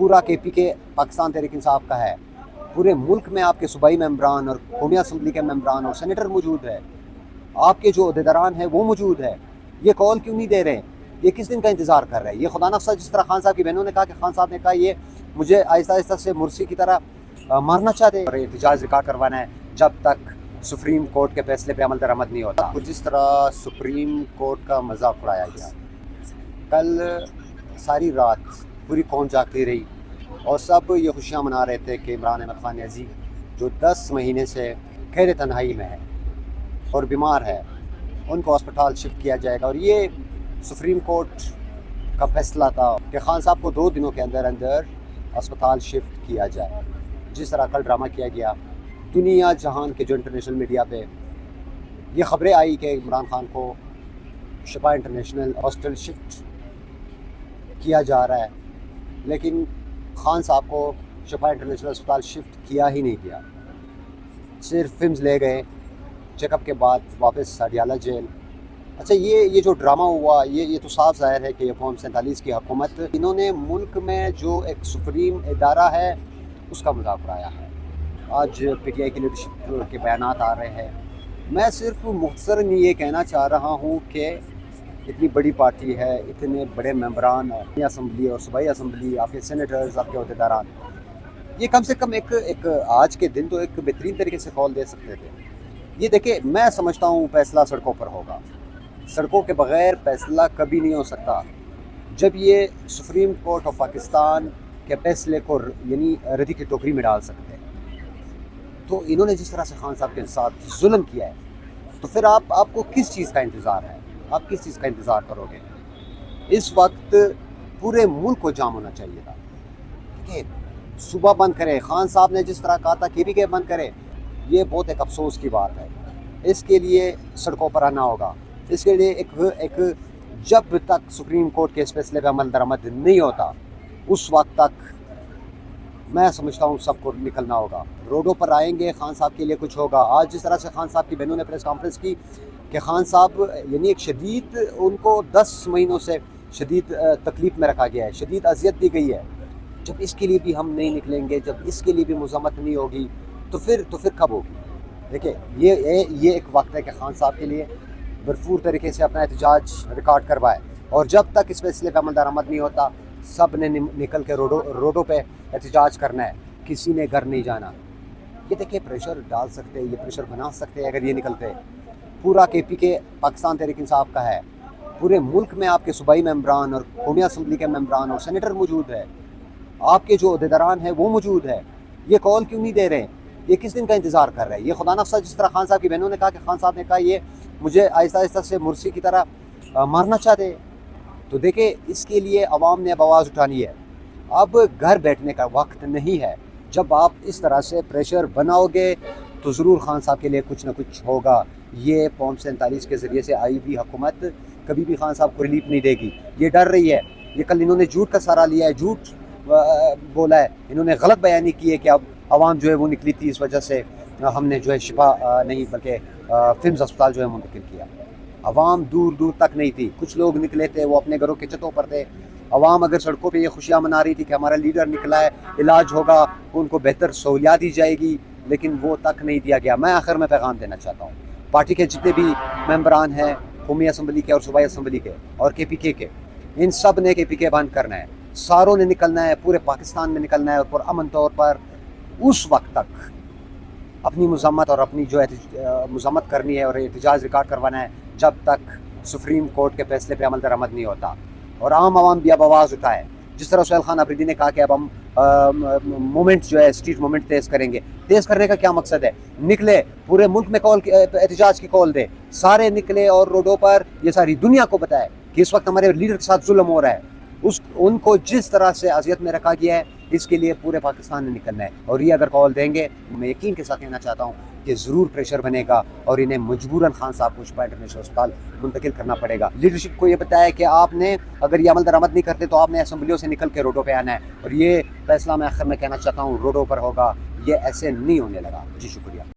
پورا کے پی کے پاکستان تحریک انصاف کا ہے، پورے ملک میں آپ کے صوبائی ممبران اور قومی اسمبلی کے ممبران اور سینیٹر موجود ہے، آپ کے جو عہدیداران ہیں وہ موجود ہے، یہ کال کیوں نہیں دے رہے؟ یہ کس دن کا انتظار کر رہے ہیں؟ یہ خدا نخواستہ جس طرح خان صاحب کی بہنوں نے کہا کہ خان صاحب نے کہا یہ مجھے آہستہ آہستہ سے مرسی کی طرح مارنا چاہتے اور احتجاج ریکارڈ کروانا ہے جب تک سپریم کورٹ کے فیصلے پہ عمل درآمد نہیں ہوتا۔ جس طرح سپریم کورٹ کا مذاق اڑایا گیا، کل ساری رات پوری قوم جاگتی رہی اور سب یہ خوشیاں منا رہے تھے کہ عمران احمد خان نیازی جو 10 مہینے سے قید تنہائی میں ہے اور بیمار ہے، ان کو ہسپتال شفٹ کیا جائے گا، اور یہ سپریم کورٹ کا فیصلہ تھا کہ خان صاحب کو 2 دنوں کے اندر اندر ہسپتال شفٹ کیا جائے۔ جس طرح کل ڈرامہ کیا گیا، دنیا جہان کے جو انٹرنیشنل میڈیا پہ یہ خبریں آئی کہ عمران خان کو شفا انٹرنیشنل ہاسپٹل شفٹ کیا جا رہا ہے، لیکن خان صاحب کو شفا انٹرنیشنل ہسپتال شفٹ کیا ہی نہیں گیا، صرف فمز لے گئے، چیک اپ کے بعد واپس اڈیالہ جیل۔ اچھا، یہ جو ڈرامہ ہوا، یہ تو صاف ظاہر ہے کہ یہ فارم 47 کی حکومت، انہوں نے ملک میں جو ایک سپریم ادارہ ہے اس کا مذاق اڑایا ہے۔ آج پی ٹی آئی کی لیڈرشپ کے بیانات آ رہے ہیں، میں صرف مختصراً یہ کہنا چاہ رہا ہوں کہ اتنی بڑی پارٹی ہے، اتنے بڑے ممبران اسمبلی اور صوبائی اسمبلی، آپ کے سینیٹرز، آپ کے عہدیداران، یہ کم سے کم ایک آج کے دن تو ایک بہترین طریقے سے کال دے سکتے تھے۔ یہ دیکھیں، میں سمجھتا ہوں فیصلہ سڑکوں پر ہوگا، سڑکوں کے بغیر فیصلہ کبھی نہیں ہو سکتا۔ جب یہ سپریم کورٹ آف پاکستان کے فیصلے کو یعنی ردی کی ٹوکری میں ڈال سکتے ہیں، تو انہوں نے جس طرح سے خان صاحب کے ساتھ ظلم کیا ہے، تو پھر آپ کو کس چیز کا انتظار ہے؟ آپ کس چیز کا انتظار کرو گے؟ اس وقت پورے ملک کو جام ہونا چاہیے تھا کہ صوبہ بند کرے، خان صاحب نے جس طرح کہا تھا کے پی کے بند کرے، یہ بہت ایک افسوس کی بات ہے۔ اس کے لیے سڑکوں پر آنا ہوگا، اس کے لیے ایک جب تک سپریم کورٹ کے اس فیصلے پہ عمل درآمد نہیں ہوتا اس وقت تک میں سمجھتا ہوں سب کو نکلنا ہوگا، روڈوں پر آئیں گے، خان صاحب کے لیے کچھ ہوگا۔ آج جس طرح سے خان صاحب کی بہنوں نے پریس کانفرنس کی کہ خان صاحب یعنی ایک شدید، ان کو 10 مہینوں سے شدید تکلیف میں رکھا گیا ہے، شدید اذیت دی گئی ہے، جب اس کے لیے بھی ہم نہیں نکلیں گے، جب اس کے لیے بھی مذمت نہیں ہوگی تو پھر کب ہوگی؟ دیکھیں، یہ ایک وقت ہے کہ خان صاحب کے لیے بھرپور طریقے سے اپنا احتجاج ریکارڈ کروائے، اور جب تک اس فیصلے پہ عمل درآمد نہیں ہوتا سب نے نکل کے روڈوں پہ احتجاج کرنا ہے، کسی نے گھر نہیں جانا۔ یہ دیکھیں، پریشر ڈال سکتے، یہ پریشر بنا سکتے اگر یہ نکلتے۔ پورا کے پی کے پاکستان تحریک انصاف کا ہے، پورے ملک میں آپ کے صوبائی ممبران اور قومی اسمبلی کے ممبران اور سینیٹر موجود ہے، آپ کے جو عہدیداران ہیں وہ موجود ہے، یہ کال کیوں نہیں دے رہے؟ یہ کس دن کا انتظار کر رہے ہیں؟ یہ خدا نخواستہ جس طرح خان صاحب کی بہنوں نے کہا کہ خان صاحب نے کہا یہ مجھے آہستہ آہستہ سے مرسی کی طرح مارنا چاہتے، تو دیکھیں اس کے لیے عوام نے اب آواز اٹھانی ہے۔ اب گھر بیٹھنے کا وقت نہیں ہے، جب آپ اس طرح سے پریشر بناؤ گے تو ضرور خان صاحب کے لیے کچھ نہ کچھ ہوگا۔ یہ فارم 47 کے ذریعے سے آئی ہوئی حکومت کبھی بھی خان صاحب کو ریلیف نہیں دے گی، یہ ڈر رہی ہے۔ یہ کل انہوں نے جھوٹ کا سہارا لیا ہے، جھوٹ بولا ہے، انہوں نے غلط بیانی کی ہے کہ اب عوام جو ہے وہ نکلی تھی، اس وجہ سے ہم نے جو ہے شفا نہیں بلکہ فمز ہسپتال جو ہے منتقل کیا۔ عوام دور دور تک نہیں تھی، کچھ لوگ نکلے تھے، وہ اپنے گھروں کے چھتوں پر تھے۔ عوام اگر سڑکوں پہ یہ خوشیاں منا رہی تھی کہ ہمارا لیڈر نکلا ہے، علاج ہوگا، ان کو بہتر سہولیات دی جائے گی، لیکن وہ تک نہیں دیا گیا۔ میں آخر میں پیغام دینا چاہتا ہوں، پارٹی کے جتنے بھی ممبران ہیں، قومی اسمبلی کے اور صوبائی اسمبلی کے اور کے پی کے، ان سب نے کے پی کے بند کرنا ہے، ساروں نے نکلنا ہے، پورے پاکستان میں نکلنا ہے، اور پرامن طور پر اس وقت تک اپنی مذمت اور اپنی جو مذمت کرنی ہے اور احتجاج ریکارڈ کروانا ہے جب تک سپریم کورٹ کے فیصلے پہ عمل درآمد نہیں ہوتا، اور عام عوام بھی اب آواز اٹھائے۔ جس طرح سہیل خان آفریدی نے کہا کہ اب ہم مومنٹ جو ہے اسٹریٹ مومنٹ تیز کریں گے، تیز کرنے کا کیا مقصد ہے؟ نکلے، پورے ملک میں احتجاج کی کال دے، سارے نکلے اور روڈوں پر یہ ساری دنیا کو بتائے کہ اس وقت ہمارے لیڈر کے ساتھ ظلم ہو رہا ہے، ان کو جس طرح سے اذیت میں رکھا گیا ہے، اس کے لیے پورے پاکستان نے نکلنا ہے۔ اور یہ اگر کال دیں گے، میں یقین کے ساتھ کہنا چاہتا ہوں کہ ضرور پریشر بنے گا اور انہیں مجبوراً خان صاحب کو شفا انٹرنیشنل ہسپتال منتقل کرنا پڑے گا۔ لیڈرشپ کو یہ بتایا کہ آپ نے اگر یہ عمل درآمد نہیں کرتے تو آپ نے اسمبلیوں سے نکل کے روڈوں پہ آنا ہے، اور یہ فیصلہ میں آخر میں کہنا چاہتا ہوں روڈوں پر ہوگا، یہ ایسے نہیں ہونے لگا۔ جی شکریہ۔